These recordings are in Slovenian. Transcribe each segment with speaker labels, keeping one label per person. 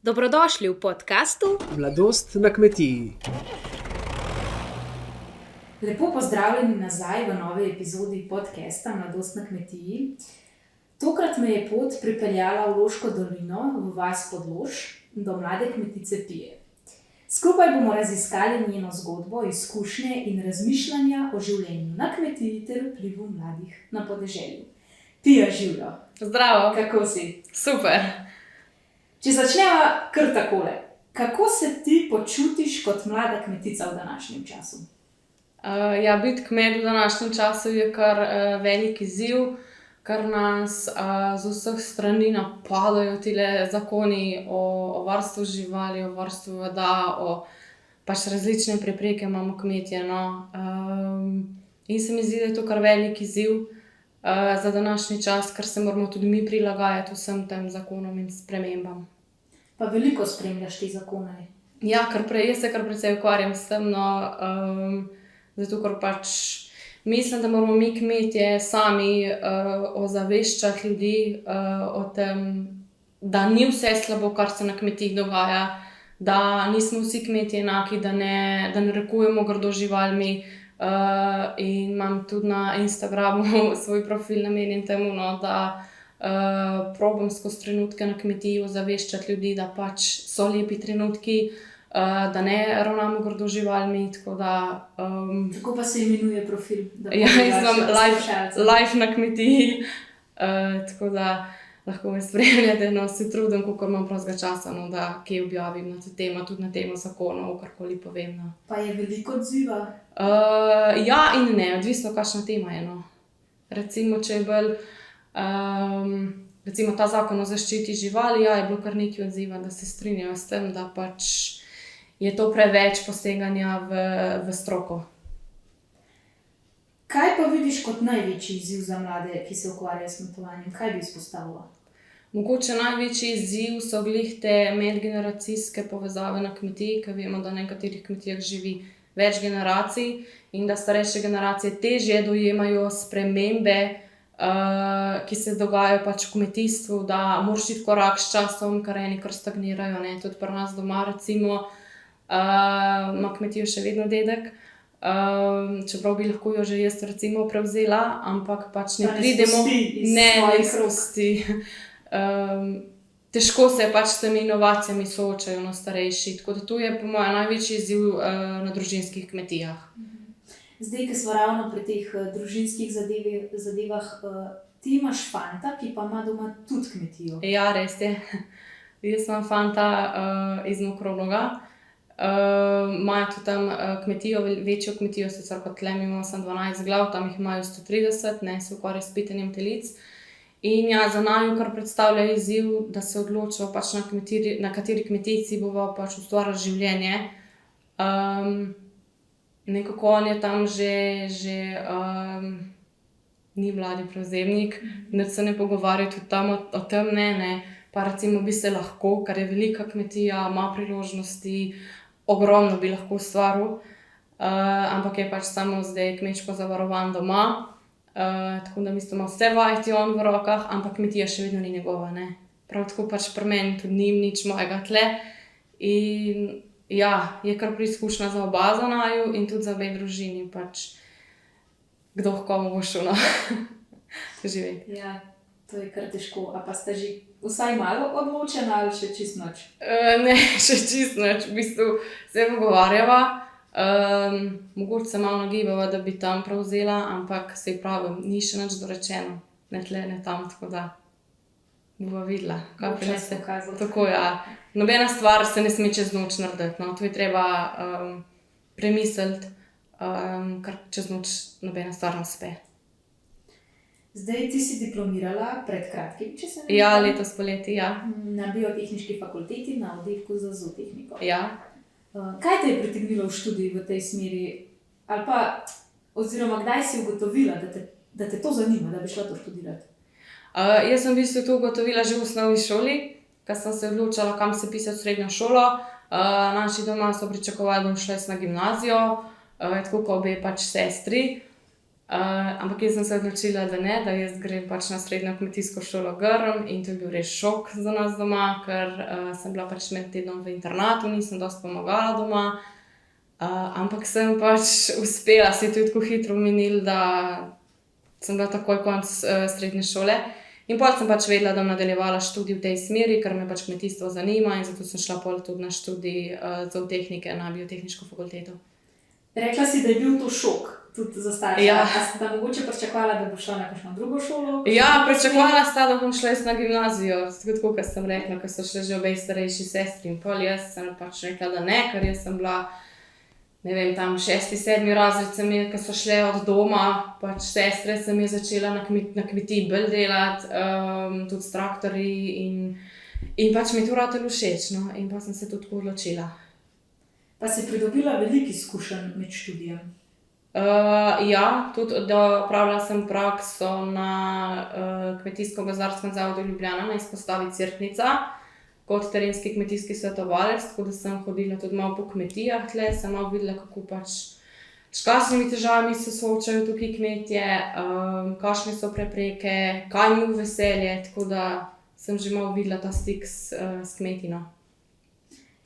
Speaker 1: Dobrodošli v podkastu
Speaker 2: Mladost na kmetiji.
Speaker 3: Lepo pozdravljeni nazaj v novi epizodi podcasta Mladost na kmetiji. Tokrat me je pot pripeljala v Loško dolino, v vas Podlož, do mlade kmetice Pije. Skupaj bomo raziskali njeno zgodbo, izkušnje in razmišljanja o življenju na kmetiji ter vplivu mladih na podeželju. Pija, živjo.
Speaker 4: Zdravo.
Speaker 3: Kako si?
Speaker 4: Super.
Speaker 3: Če začneva kar takole. Kako se ti počutiš kot mlada kmetica v današnjem času?
Speaker 4: Biti kmet v današnjem času je kar velik izziv, ker nas z vseh strani napadajo tile zakoni o varstvu živali, o varstvu voda, o pač različne prepreke imamo kmetje. In se mi zdi, da je to kar velik izziv za današnji čas, ker se moramo tudi mi prilagajati vsem tem zakonom in spremembam.
Speaker 3: Pa veliko spremljaš te zakone.
Speaker 4: Ja, jaz se kar precej ukvarjam s tem, zato ker pač mislim, da moramo mi kmetje sami ozaveščati ljudi o tem, da ni vse slabo, kar se na kmetijah dogaja, da nismo vsi kmetje enaki, da ne narekujemo grdo živalmi. In imam tudi na Instagramu svoj profil namenjen temu, da probam skozi trenutke na kmetiji ozaveščati ljudi, da pač so lepi trenutki, da ne ravnamo grdo živalmi, tako da...
Speaker 3: Kako pa se imenuje profil?
Speaker 4: Ja, jaz sem life na kmetiji, tako da lahko me spremljate, se trudim, koliko imam prostega časa, da kje objavim na to temo, tudi na temo zakonov, karkoli povem.
Speaker 3: Pa je veliko odziva?
Speaker 4: Ja in ne, odvisno kakšna tema je. Recimo, če je bolj... recimo ta zakon o zaščiti živali, je bilo kar nekaj odziva, da se strinjajo s tem, da pač je to preveč poseganja v stroko.
Speaker 3: Kaj pa vidiš kot največji izziv za mlade, ki se ukvarjajo s kmetovanjem? Kaj bi izpostavila?
Speaker 4: Mogoče največji izziv so glih te medgeneracijske povezave na kmetiji, ker vemo, da na nekaterih kmetijah živi več generacij in da starejše generacije težje dojemajo spremembe, ki se dogajajo pač v kmetijstvu, da moraš iti korak s časom, kar eni kar stagnirajo. Tudi pri nas doma recimo ima kmetijo še vedno dedek, čeprav bi lahko jo že jaz recimo prevzela, ampak pač ne pridemo, ne izpusti. Težko se pač s temi inovacijami soočajo starejši, tako da to je po mojem največji izziv na družinskih kmetijah.
Speaker 3: Zdaj, ki smo ravno pri teh družinskih zadevah, ti imaš fanta, ki pa ima doma tudi kmetijo.
Speaker 4: Ja, res je. Jaz imam fanta iz Mokronoga. Imajo tudi tam kmetijo, večjo kmetijo, sicer kot tle, mi imamo samo 12 glav, tam jih imajo 130, se ukvarjajo s pitenjem telic. In ja, za naju kar predstavlja izziv, da se odločijo pač na kateri kmetici bomo pač ustvarjali življenje. Nekako on je tam že ni mladi prevzemnik, nič se ne pogovarja tudi tam o tem, pa recimo bi se lahko, ker je velika kmetija, ima priložnosti, ogromno bi lahko ustvaril, ampak je pač samo zdaj kmečko zavarovan doma, tako da mislim, ima vse vajeti on v rokah, ampak kmetija še vedno ni njegova. Prav tako pač pri meni tudi ni nič mojega tle in ja, je kar preizkušnja za oba za naju in tudi za obe družini, pač kdo v komu bo šel živeti.
Speaker 3: Ja, to je kar težko. A pa ste že vsaj malo odločena ali še čisto nič?
Speaker 4: Ne, še čisto nič. V bistvu se pogovarjava, mogoče se malo nagibava, da bi tam prevzela, ampak se pravim, ni še nič dorečeno, ne tle, ne tam, tako da bova videla, kaj prinese. Tako, ja. Nobena stvar se ne sme čez noč narediti, to je treba premisliti, kar čez noč nobena stvar ne uspe.
Speaker 3: Zdaj, ti si diplomirala pred kratkim, če se ne motim?
Speaker 4: Ja, letos poleti, ja.
Speaker 3: Na Biotehniški fakulteti na oddelku za zootehniko.
Speaker 4: Ja.
Speaker 3: Kaj te je pritegnilo v študij v tej smeri? Ali pa, oziroma kdaj si ugotovila, da te to zanima, da bi šla to študirati?
Speaker 4: Jaz sem v bistvu to ugotovila že v osnovni šoli, ko sem se odločala, kam se pisati v srednjo šolo. Naši doma so pričakovali, da bom šla na gimnazijo, tako kot obe pač sestri. Ampak jaz sem se odločila, da ne, da jaz grem pač na srednjo kmetijsko šolo Grm in to je bil res šok za nas doma, ker sem bila pač med tednom v internatu, nisem dosti pomagala doma. Ampak sem pač uspela, se je tudi tako hitro minilo, da sem bila takoj konec srednje šole. In potem sem pač vedela, da bom nadaljevala študij v tej smeri, ker me pač kmetijstvo zanima in zato sem šla pol tudi na študij zootehnike na biotehniško fakulteto.
Speaker 3: Rekla si, da je bil to šok tudi za starše.
Speaker 4: Ja.
Speaker 3: A ste da mogoče pričakovala, da bo šla na kakšno drugo šolo?
Speaker 4: Ja, pričakovala sta, da bom šla jaz na gimnazijo, tako kot sem rekla, ker so šle že obe starejši sestri in pol jaz sem pač rekla, da ne, ker jaz sem bila, ne vem, tam 6., 7. razred sem je, ko so šle od doma, pač sestre sem je začela na kmetiji bolj delati, tudi s traktorji in pač mi je to ratalo všeč, no, in pa sem se tudi tako odločila.
Speaker 3: Pa si pridobila veliko izkušenj med študijem.
Speaker 4: Ja, tudi opravila sem prakso na Kmetijsko-gozdarskem zavodu Ljubljana na izpostavi Cerknica kot terenski kmetijski svetovalec, tako da sem hodila tudi malo po kmetijah tle, sem malo videla, kako pač s kakšnimi težavami se soočajo tukaj kmetje, kakšne so prepreke, kaj mu veselje, tako da sem že malo videla ta stik s kmetino.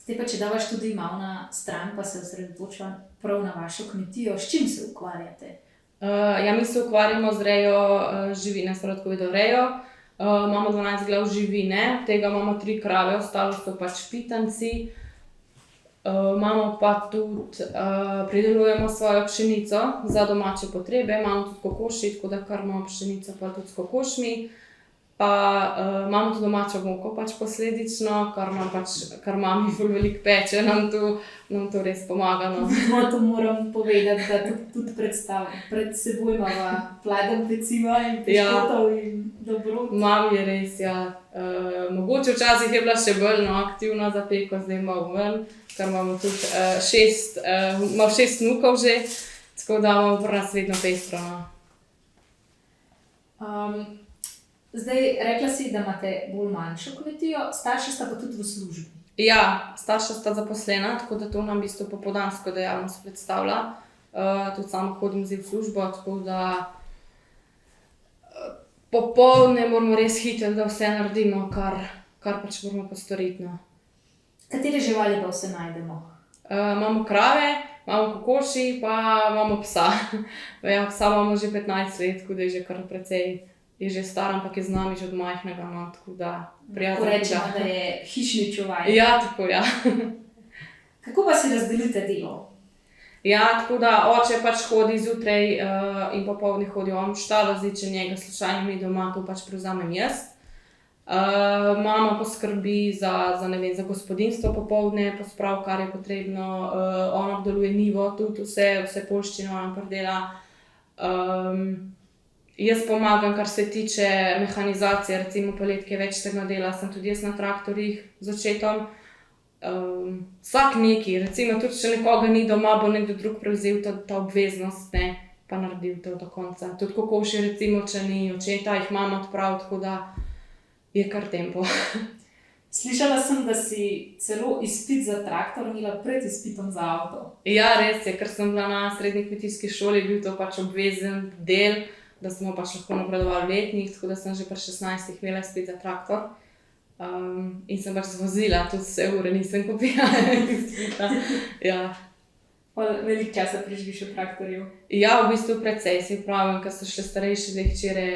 Speaker 3: Zdaj pa, če davaš tudi malo na stran, pa se osredotočila prav na vašo kmetijo, s čim se ukvarjate?
Speaker 4: Ja, mi se ukvarjamo z rejo živine, sladkovidno rejo. Imamo 12 glav živine, od tega imamo 3 krave, ostalo so pač pitanci. Imamo pa tudi, pridelujemo svojo pšenico za domače potrebe, imamo tudi kokoši, tako da kar imamo pšenico pa tudi s kokošmi. Pa imamo tudi domačo moko pač posledično, kar mami ful veliko peče, nam to res pomaga, no.
Speaker 3: No, to moram povedati, da tudi pred seboj imamo pladen peciva in piškotov in dobrot.
Speaker 4: Mami je res, ja. Mogoče včasih je bila še bolj aktivna za peko, zdaj malo ven, ker imamo tudi 6 vnukov že, tako da imamo pri nas vedno pestro, no.
Speaker 3: Zdaj, rekla si, da imate bolj manjšo kmetijo, starši sta pa tudi v službi.
Speaker 4: Ja, starša sta zaposlena, tako da to nam v bistvu popoldansko dejavnost predstavlja. Tudi sama hodim zdaj v službo, tako da popoldne moramo res hiteti, da vse naredimo, kar pač moramo postoriti, no.
Speaker 3: Katere živali pa vse najdemo?
Speaker 4: Imamo krave, imamo kokoši, pa imamo psa. Ja, psa imamo že 15 let, tako da je že kar precej. Je že star, ampak je z nami že od majhnega, no, tako da prijatelj.
Speaker 3: Ko rečemo, da je hišni čuvaj.
Speaker 4: Ja, tako, ja.
Speaker 3: Kako pa si razdelite delo?
Speaker 4: Ja, tako da oče pač hodi zjutraj in popoldne hodi on v štalo, zdaj če njega slučajno ni doma, to pač prevzamem jaz. Mama poskrbi za gospodinjstvo popoldne, pospravi, kar je potrebno, ona obdeluje njivo, tudi vse poljščino ona pridela. Jaz pomagam, kar se tiče mehanizacije, recimo poletke več tega dela, sem tudi jaz na traktorjih z očetom. Vsak neki, recimo tudi če nekoga ni doma, bo nekdo drug prevzel ta obveznost, ne, pa naredil to do konca. Tudi kokoši, recimo, če ni očeta, jih mama odpravi, tako da je kar tempo.
Speaker 3: Slišala sem, da si celo izpit za traktor imela pred izpitom za avto.
Speaker 4: Ja, res je, ker sem bila na srednji kmetijski šoli, bil to pač obvezen del, da smo pač lahko napredovali v letnih, tako da sem že pri 16 imela izpit za traktor. In sem pač zvozila, tudi vse ure nisem kupila izpita. Ja.
Speaker 3: Veliko časa preživiš v traktorju?
Speaker 4: Ja, v bistvu precej, si pravim, ker so šle starejše dve hčere,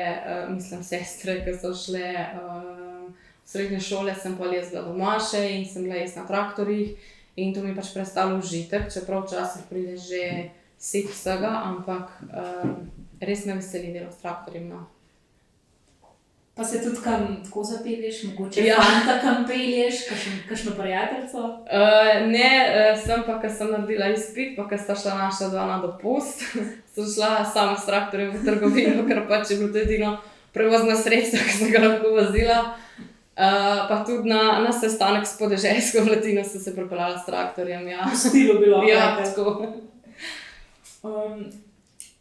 Speaker 4: sestre, ki so šle v srednje šole, sem pa jaz bila doma še in sem bila jaz na traktorjih in to mi pač prestalo užitek, čeprav včasih pride že sit vsega, ampak res me veseli delo s traktorjem, no.
Speaker 3: Pa se tudi kam tako zapelješ, mogoče fanta kam pelješ, kakšno prijateljco?
Speaker 4: Ne, sem pa, ko sem naredila izpit, pa ko sta šla naša dva na dopust, sem šla sama s traktorjem v trgovino, ker pač je bilo to edino prevozno sredstvo, ki sem ga lahko vozila. Pa tudi na sestanek s podeželsko mladino sem se pripeljala s traktorjem, ja.
Speaker 3: V stilu bilo.
Speaker 4: Ja, tako.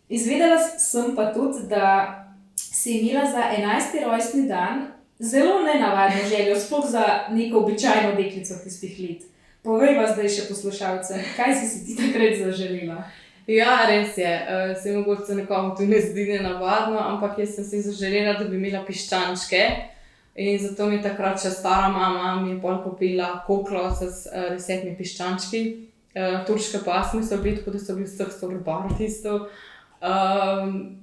Speaker 3: Izvedela sem pa tudi, da si imela za 11. rojstni dan zelo nenavadno željo, sploh za neko običajno deklico tistih let. Povej pa zdaj še poslušalcem, kaj si ti takrat zaželela?
Speaker 4: Ja, res je. Se mogoče se nekomu to ne zdi nenavadno, ampak jaz sem si zaželela, da bi imela piščančke. In zato mi je takrat še stara mama mi je pol kupila koklo z 10 piščančki. Turške pasme so bili, tako da so bili vseh 100 bar tisto.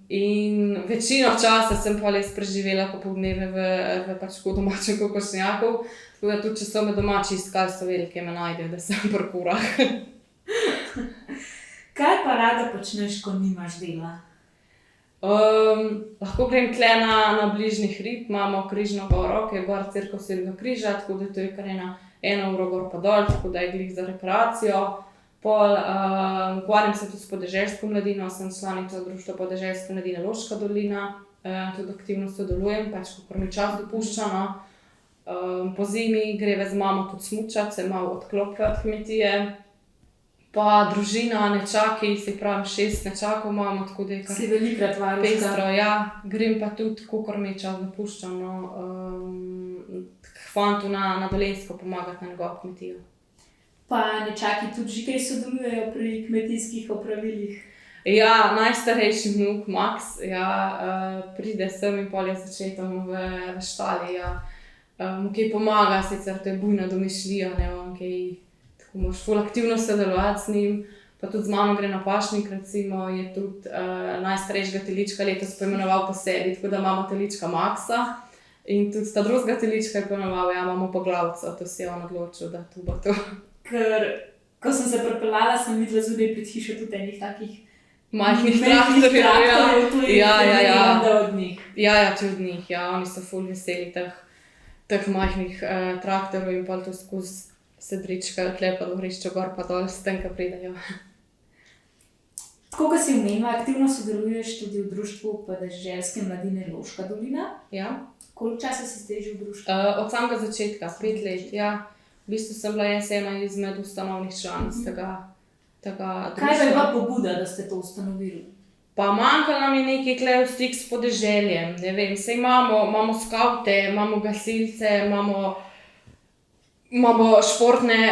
Speaker 4: In večino časa sem pa res preživela popoldneve v pač domačem kokošnjaku, tako da tudi če so me domači iskali, so vedeli, kje me najdejo, da sem pri kurah.
Speaker 3: Kaj pa rada počneš, ko nimaš dela?
Speaker 4: Lahko grem tle na bližnji hrib, imamo Križno goro, ki je gor Cerkev Svetega križa, tako da to je kar ena ura gor pa dol, tako da je glih za rekreacijo. Ukvarjam se tudi s podeželsko mladino, sem članica društva Podeželske mladine Loška dolina, tudi aktivno sodelujem, pač kakor mi čas dopušča, no. Po zimi greva z mamo tudi smučat, se malo odklopi od kmetije. Pa družina, nečaki, se pravi 6 nečakov imamo, tako da je kar
Speaker 3: Si velikrat varuška.
Speaker 4: pestro, ja. Grem pa tudi, kakor mi čas dopušča, no, k fantu na Dolenjsko pomagati na njegovo kmetijo.
Speaker 3: Pa nečaki tudi že kaj sodelujejo pri kmetijskih opravilih?
Speaker 4: Ja, najstarejši vnuk Max, ja, pride sem in pol je začetom v štali, ja. Mu kaj pomaga, sicer to je bujna domišljija, ne vem, kaj, tako moraš ful aktivno sodelovati z njim. Pa tudi z mamo gre na pašnik, recimo, je tudi najstarejšega telička letos poimenoval po sebi, tako da imamo telička Maxa. In tudi ta drugega telička je poimenoval, ja, imamo poglavco, to si je on odločil, da to bo to.
Speaker 3: Ker, ko sem se pripeljala, sem videla zunaj pred hišo tudi enih takih
Speaker 4: Majhnih
Speaker 3: traktorjev,
Speaker 4: traktorjev,
Speaker 3: to je
Speaker 4: ja.
Speaker 3: da od njih.
Speaker 4: Ja, tudi od njih, ja, oni so ful veseli teh majhnih traktorjev in pol to skozi sedrička, tle pa do hrišča gor pa dol, s tem, ko pridejo.
Speaker 3: Tako, kot si omenila, aktivno sodeluješ tudi v društvu Podeželske mladine Loška dolina.
Speaker 4: Ja.
Speaker 3: Koliko časa si zdaj že v društvu?
Speaker 4: Od samega začetka, 5 let, ja. V bistvu sem bila jaz ena izmed ustanovnih članic tega društva.
Speaker 3: Kaj pa je bila pobuda, da ste to ustanovili?
Speaker 4: Pa manjkalo nam je nekaj tle v stik s podeželjem, ne vem, saj imamo skavte, imamo gasilce, imamo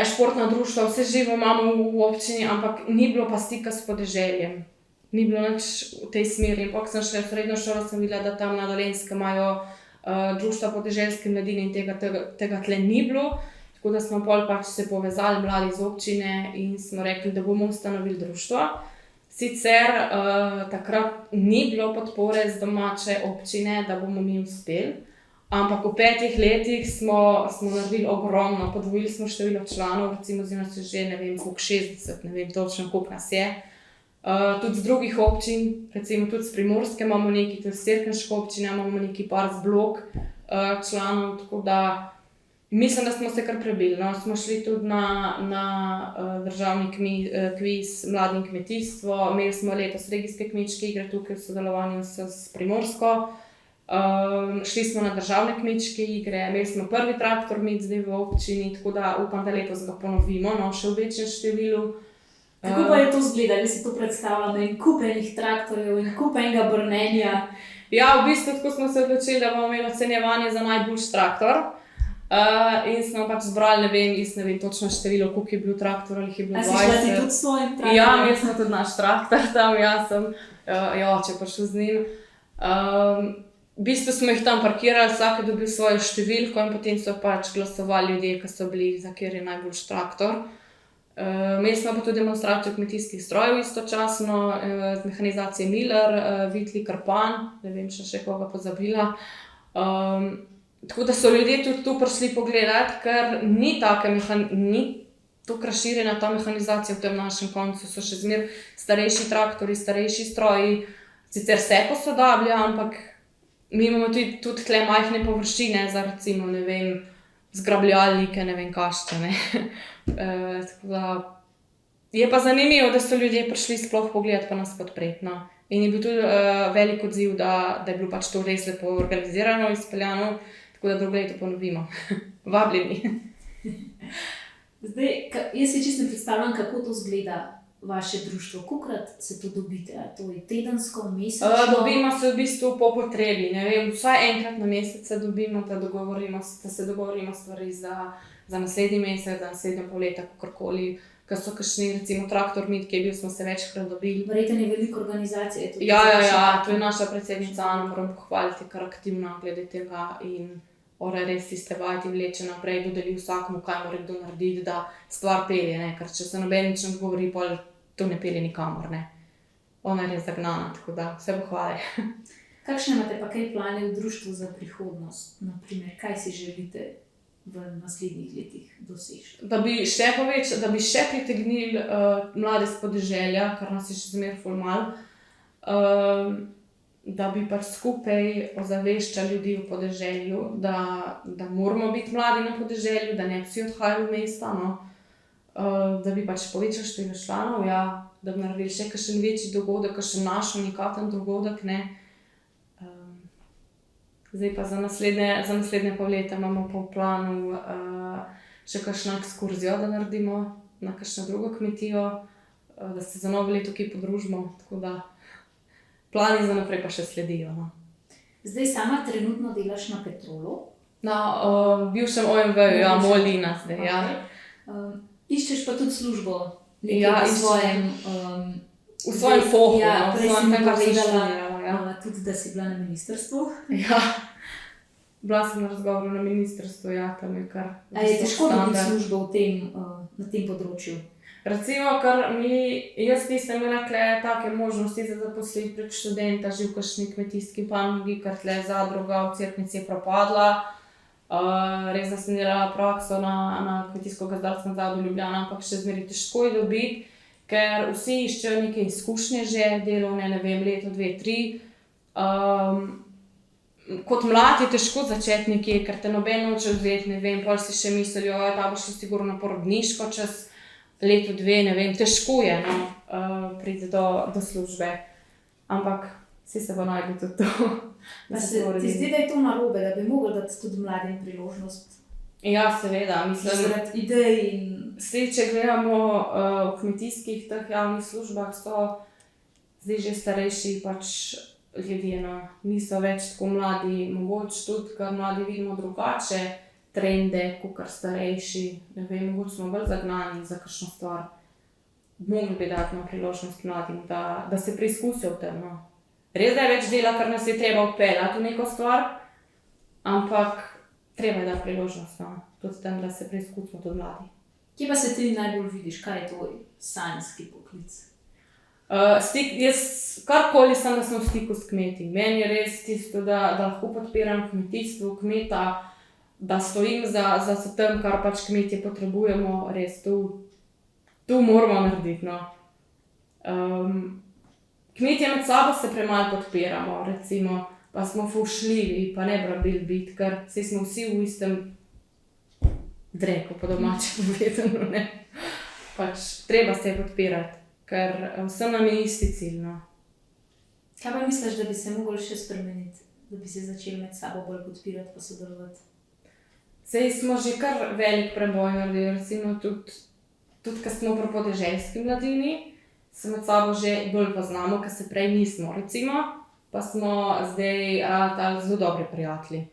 Speaker 4: športna društva, vse živo imamo v občini, ampak ni bilo pa stika s podeželjem. Ni bilo nič v tej smeri. In ko sem šla v srednjo šolo, sem videla, da tam na Dolenjskem imajo društva Podeželske mladine in tega tle ni bilo. Tako da smo pol pač se povezali mladi z občine in smo rekli, da bomo ustanovili društvo. Sicer takrat ni bilo podpore z domače občine, da bomo mi uspeli, ampak v 5 letih smo naredili ogromno, podvojili smo število članov, recimo zdaj nas je že, ne vem, koliko 60, ne vem točno, koliko nas je. Tudi z drugih občin, recimo tudi z Primorske imamo nekaj, tudi z Cerkniške občine imamo nekaj par z blok članov, tako da mislim, da smo se kar prebili. No, smo šli tudi na državni kviz Mladim kmetijstvo, imeli smo letos regijske kmečke igre tukaj v sodelovanju s Primorsko. Šli smo na državne kmečke igre, imeli smo prvi traktor med zdaj v občini, tako da upam, da letos ga ponovimo, no, še v večjem številu.
Speaker 3: Kako pa je to izgledalo? Si to predstavljala, en kup enih traktorjev in kup enega brnenja?
Speaker 4: Ja, v bistvu tako smo se odločili, da bomo imeli ocenjevanje za najboljši traktor. In smo pač zbrali, ne vem točno število, koliko je bil traktor ali jih je bilo 20.
Speaker 3: A si šla ti tudi s svojim traktorjem?
Speaker 4: Ja, imeli smo tudi naš traktor tam, jaz sem oče prišel z njim. V bistvu smo jih tam parkirali, vsak je dobil svojo številko in potem so pač glasovali ljudje, ki so bili, za kjer je najboljši traktor. Imeli smo pa tudi demonstracijo kmetijskih strojev istočasno, z mehanizacije Miller, Vitli, Krpan, ne vem, še koga pozabila. Tako da so ljudje tudi tu prišli pogledati, ker ni tako razširjena ta mehanizacija v tem našem koncu. So še zmeraj starejši traktorji, starejši stroji, sicer se posodablja, ampak mi imamo tudi tle majhne površine za recimo, ne vem, zgrabljalnike, ne vem kašče, ne. Tako da je pa zanimivo, da so ljudje prišli sploh pogledati pa nas podpreti, no. In je bil tudi velik odziv, da je bilo pač to res lepo organizirano, izpeljano. Tako da drugo leto ponovimo. Vabljeni.
Speaker 3: Zdaj, jaz si čisto ne predstavljam, kako to izgleda vaše društvo. Kolikokrat se to dobite? To je tedensko, mesečno?
Speaker 4: Dobimo se v bistvu po potrebi. Ne vem, vsaj enkrat na mesec se dobimo, da se dogovorimo stvari za naslednji mesec, za naslednje pol leta, kakorkoli ker so kakšni, recimo Traktor Meet, ki je bil, smo se večkrat dobili.
Speaker 3: Verjetno je veliko organizacije.
Speaker 4: Ja, to je naša predsednica Ana, moram pohvaliti, kar aktivna glede tega in ona res tiste vajeti vleče naprej, dodeli vsakemu, kaj mora kdo narediti, da stvar pelje, ne? Ker če se noben nič ne govori, pol to ne pelje nikamor, ne. Ona je res zagnana, tako da vse pohvale.
Speaker 3: Kakšne imate pa kaj plane v društvu za prihodnost? Naprimer, kaj si želite v naslednjih letih doseči?
Speaker 4: Da bi še pritegnili mlade s podeželja, kar nas je še zmeraj ful malo, da bi pač skupaj ozaveščali ljudi v podeželju, da moramo biti mladi na podeželju, da ne vsi odhajajo v mesta, no. Da bi pač povečali število članov, ja, da bi naredili še kakšen večji dogodek, kakšen naš unikaten dogodek, ne. Zdaj pa za naslednje pol leta imamo pa v planu še kakšno ekskurzijo, da naredimo na kakšno drugo kmetijo, da se za novo leto kaj podružimo, tako da plani za naprej pa še sledijo, no.
Speaker 3: Zdaj sama trenutno delaš na Petrolu.
Speaker 4: Na bivšem OMV-ju, ja, Molina zdaj, ja.
Speaker 3: Iščeš pa tudi službo
Speaker 4: Ja,
Speaker 3: v svojem...
Speaker 4: v svojem fohu,
Speaker 3: Ja,
Speaker 4: no, v
Speaker 3: prej si
Speaker 4: svojem
Speaker 3: mi
Speaker 4: tem, kar sem
Speaker 3: povedala,
Speaker 4: študirala, ja.
Speaker 3: tudi da si bila na ministrstvu.
Speaker 4: Ja, bila sem na razgovoru na ministrstvu, ja, tam je kar...
Speaker 3: A je težko dobiti
Speaker 4: standard.
Speaker 3: službo na tem področju?
Speaker 4: Recimo, jaz nisem imela tle take možnosti za zaposliti prek študenta, že v kakšni kmetijski panogi, ker tle zadruga v Cerknici je propadla. Res, da sem delala prakso na Kmetijsko-gozdarskem zavodu Ljubljana, ampak še zmeraj težko je dobiti, ker vsi iščejo neke izkušnje že, delovne, ne vem, leto, 2, 3. Kot mlad je težko začeti nekje, ker te noben noče vzeti, ne vem, pol si še mislijo, ta boš sigurno na porodniško čez leto, 2, ne vem, težko je, no, priti do službe. Ampak vsi se bo našli tudi to.
Speaker 3: Pa se ti zdi, da je to narobe, da bi mogli dati tudi mladim priložnost?
Speaker 4: Ja, seveda, mislim.
Speaker 3: Zaradi idej in...
Speaker 4: Vsi, če gledamo v kmetijskih teh javnih službah, so zdaj že starejši pač ljudje, no, niso več tako mladi, mogoče tudi, ker mladi vidimo drugače trende, kakor starejši, ne vem, mogoče smo bolj zagnani za kakšno stvar. Mogli bi dati na priložnost mladim, da se preizkusijo v tem, no. Res, da je več dela, ker nas je treba odpeljati v neko stvar, ampak treba je dati priložnost, no, tudi tem, da se preizkusimo tudi mladi.
Speaker 3: Kje pa se ti najbolj vidiš, kaj je tvoj sanjski poklic?
Speaker 4: Jaz karkoli sem, da sem v stiku s kmeti. Meni je res tisto, da lahko podpiram kmetijstvo, kmeta, da stojim za tem, kar pač kmetje potrebujemo, res tu moramo narediti, no. Kmetje med sabo se premalo podpiramo, recimo, pa smo fovšljivi, pa ne bi rabili biti, ker saj smo vsi v istem dreku, po domače povedano, ne. Pač treba se podpirati, ker vsem nam je isti cilj, no.
Speaker 3: Kaj pa misliš, da bi se mogli še spremeniti, da bi se začeli med sabo bolj podpirati pa sodelovati?
Speaker 4: Saj smo že kar velik preboj naredili, recimo tudi, ko smo pri podeželski mladini, se med sabo že bolj poznamo, ker se prej nismo, recimo, pa smo zdaj ratali zelo dobri prijatelji.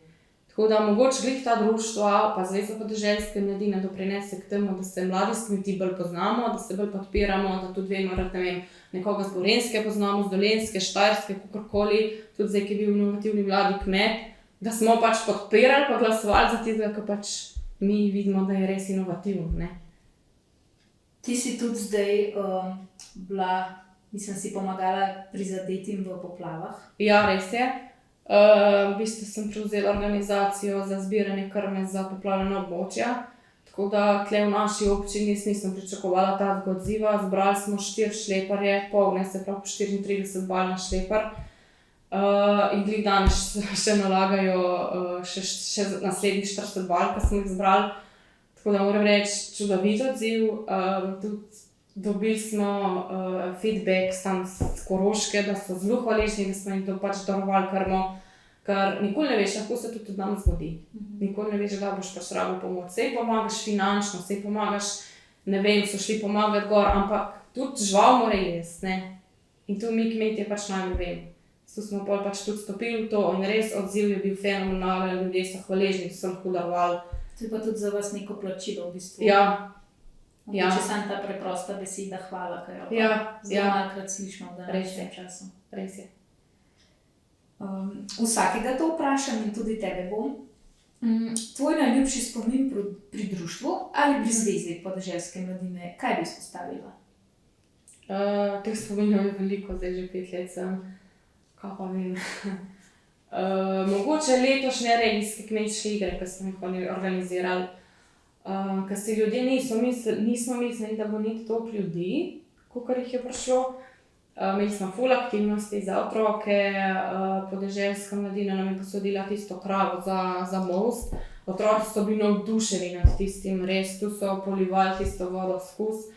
Speaker 4: Tako da mogoče glih ta društva, pa Zveza podeželske mladine doprinese k temu, da se mladi s kmetij bolj poznamo, da se bolj podpiramo, da tudi vemo, ne vem, nekoga z Gorenjske poznamo, z Dolenjske, Štajerske, kakorkoli, tudi zdaj, ki je bil inovativni mladi kmet, da smo pač podpirali pa glasovali za tistega, ki pač mi vidimo, da je res inovativen, ne.
Speaker 3: Ti si tudi zdaj si pomagala prizadetim v poplavah.
Speaker 4: Ja, res je. V bistvu sem prevzela organizacijo za zbiranje krme za poplavljena območja, tako da tle v naši občini nisem pričakovala takega odziva. Zbrali smo 4 šleparje, polne, se pravi 34 bal na šlepar. In glih danes še nalagajo še naslednjih 40 bal, ki smo jih zbrali. Tako da moram reči, čudovit odziv, tudi dobili smo feedback tam z Koroške, da so zelo hvaležni, da smo jim to pač darovali krmo, ker nikoli ne veš, lahko se tudi nam zgodi. Nikoli ne veš, da boš pač rabil pomoč. Sej pomagaš finančno, sej pomagaš, ne vem, so šli pomagati gor, ampak tudi žival mora jesti, ne. In tu mi kmetje pač najbolj vemo. Tu smo pač tudi stopili v to in res odziv je bil fenomenalen, ljudje so hvaležni, da so lahko darovali.
Speaker 3: To je pa tudi za vas neko plačilo v bistvu.
Speaker 4: Ja,
Speaker 3: Mogoče samo ta preprosta beseda hvala, ki jo zelo malokrat slišimo v današnjem času.
Speaker 4: Res je.
Speaker 3: Vsakega to vprašam in tudi tebe bom. Tvoj najljubši spomin pri društvu ali pri zvezi podeželske mladine, kaj bi izpostavila?
Speaker 4: Teh spominov je veliko, zdaj že 5 let sem. Kaj pa vem? Mogoče letošnje regijske kmečke igre, ki smo jih organizirali. Ker si ljudje nismo mislili, da bo niti toliko ljudi, kolikor jih je prišlo. Imeli smo ful aktivnosti za otroke, podeželska mladina nam je posodila tisto kravo za most. Otroci so bili navdušeni nad tistim, res, tu so polivali tisto vodo skozi.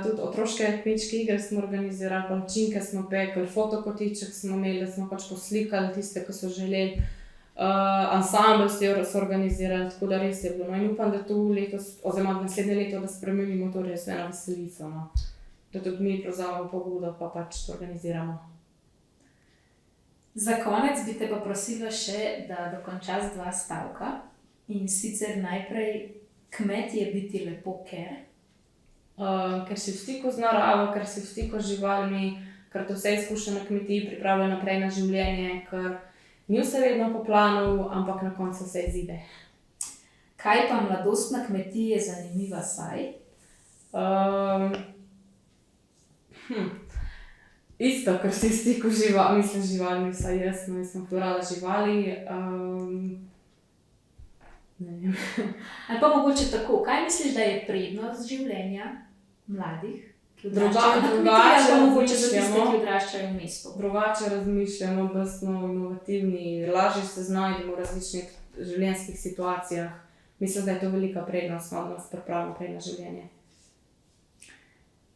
Speaker 4: Tudi otroške kmečke igre smo organizirali, palačinke smo pekli, fotokotiček smo imeli, da smo pač poslikali tiste, ki so želeli. Ansambl so organizirali, tako da res je bilo. No, in upam, da tu letos, oziroma naslednje leto, da spremenimo to res eno veselico. No. Da tudi mi prevzamemo pobudo, pa pač to organiziramo.
Speaker 3: Za konec bi te pa prosila še, da dokončaš 2 stavka. In sicer najprej, kmet je biti lepo, ker?
Speaker 4: Ker si v stiku z naravo, ker si v stiku z živalmi, ker te vse izkušnje na kmetiji pripravlja naprej na življenje, ker ni vse vedno po planu, ampak na koncu vse izide.
Speaker 3: Kaj pa mladost na kmetiji je zanimiva saj?
Speaker 4: Isto, ker si v stiku z živalmi, vsaj jaz sem rada živali. Ne vem.
Speaker 3: Ali pa mogoče tako, kaj misliš, da je prednost življenja mladih?
Speaker 4: Drugače
Speaker 3: odraščajo v mestu.
Speaker 4: Drugače razmišljamo, bolj smo inovativni, lažje se znajdemo v različnih življenjskih situacijah. Mislim, da je to velika prednost, da nas pripravimo prej na življenje.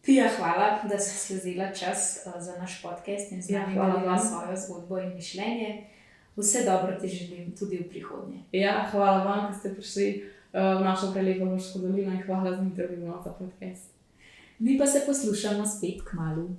Speaker 3: Pija, hvala, da si si vzela čas za naš podcast in z nami delila svojo zgodbo in mišljenje. Vse dobro ti želim tudi v prihodnje.
Speaker 4: Ja, hvala vam, da ste prišli v našo prelepo Loško dolino in hvala za intervju za podcast.
Speaker 3: Mi pa se poslušamo spet kmalu.